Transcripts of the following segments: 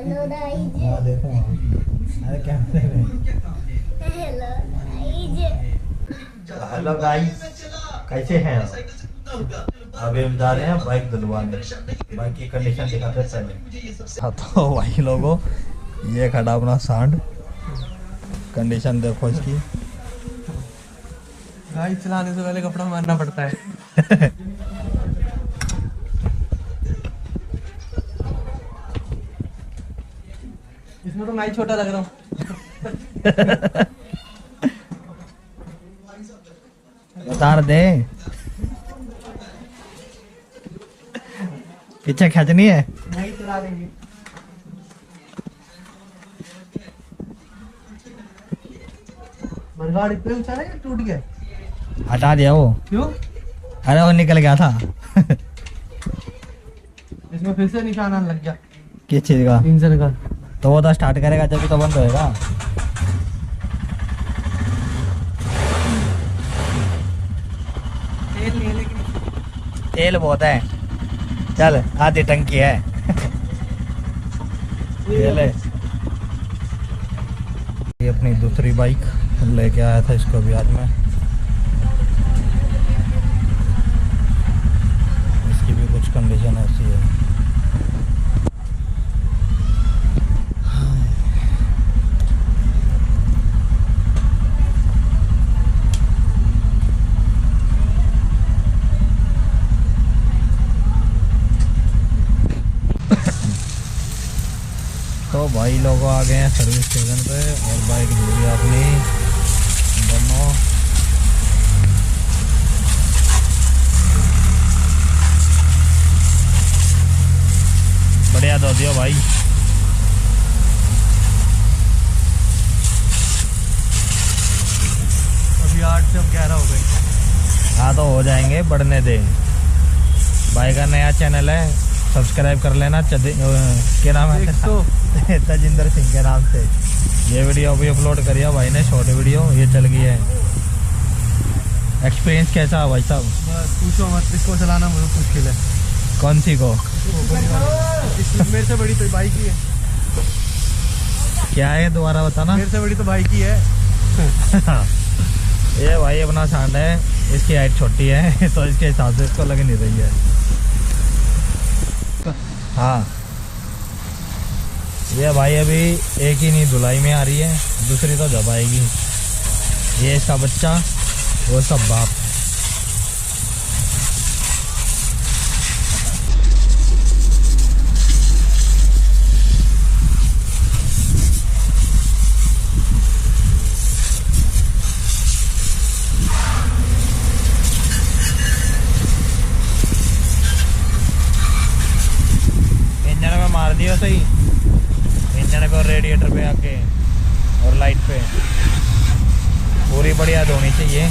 हाँ देखो, अरे कैमरे में। हेलो गाइस, कैसे हैं आप? अभी हम जा रहे हैं बाइक धुलवाने। बाइक की कंडीशन दिखाते हैं पहले। हाँ तो भाई लोगों, ये खड़ा अपना सांड, कंडीशन देखो इसकी। गाइस चलाने से पहले कपड़ा मारना पड़ता है। इसमें तो नाई छोटा लग रहा हूँ। उतार दे, पीछे खींचनी है। नहीं चला देंगे। गाड़ी पे उतारा या टूट गया? हटा दिया वो। क्यों? अरे वो निकल गया था। इसमें फिर से निशान आने लग गया। किस चीज का? इंजन का। तो वो तो स्टार्ट करेगा जब तो बंद होएगा। तेल नहीं है लेकिन तेल बहुत है, चल आधी टंकी है। ये ले, ये अपनी दूसरी बाइक लेके आया था, इसको भी आज मैं। इसकी भी कुछ कंडीशन ऐसी है। तो भाई लोग आ गए हैं सर्विस स्टेशन पे और बाइक धो रही है अपनी दोनों। बढ़िया धो दियो भाई। अभी 8 से 11 हो गए। हाँ तो हो जाएंगे, बढ़ने दे। भाई का नया चैनल है, सब्सक्राइब कर लेना। क्या नाम है? तजिंदर सिंह के नाम से। ये वीडियो अभी अपलोड करिए भाई ने, शॉर्ट वीडियो ये चल गई है। एक्सपीरियंस कैसा है भाई साहब? बस पूछो मत, इसको चलाना बहुत मुश्किल है। कौन सी को? मेरे से बड़ी तो बाइक ही है। क्या है दोबारा बताना। मेरे से बड़ी तो बाइक ही है। ये भाई अपना सांड है, इसकी हाइट छोटी है तो इसके हिसाब से इसको लग नहीं रही है। हाँ ये भाई अभी एक ही नहीं धुलाई में आ रही है, दूसरी तो जब आएगी। ये इसका बच्चा, वो सब बाप। इंजन में मार दिया सही, इंजन पे और रेडिएटर पे आके और लाइट पे पूरी बढ़िया धोनी चाहिए।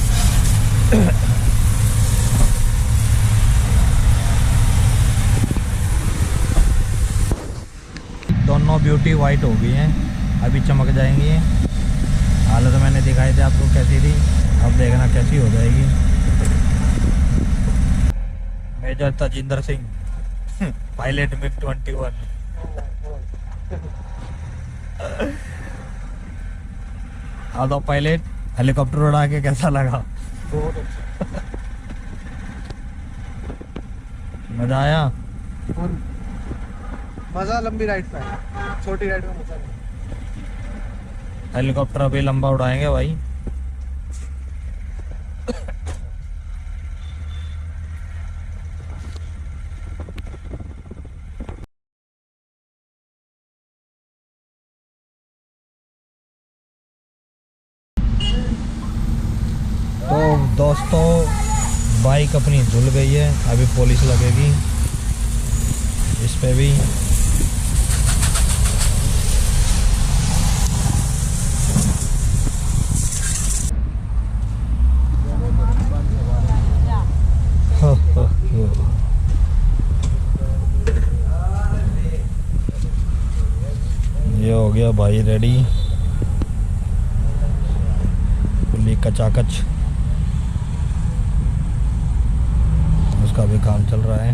दोनों ब्यूटी वाइट हो गई हैं, अभी चमक जाएंगी। हालत मैंने दिखाई थी आपको कैसी थी, अब देखना कैसी हो जाएगी। Major Tajinder Singh, pilot MiG 21। हाँ तो पायलट हेलीकॉप्टर उड़ा के कैसा लगा? बहुत अच्छा। मजा आया? और मजा लंबी राइड पे है, छोटी राइड में मजा नहीं। हेलीकॉप्टर अभी लंबा उड़ाएंगे भाई। तो दोस्तों बाइक अपनी धुल गई है, अभी पुलिस लगेगी इस पे भी। ये हो गया भाई रेडी, फुल्ली कचाकच। उसका भी काम चल रहा है।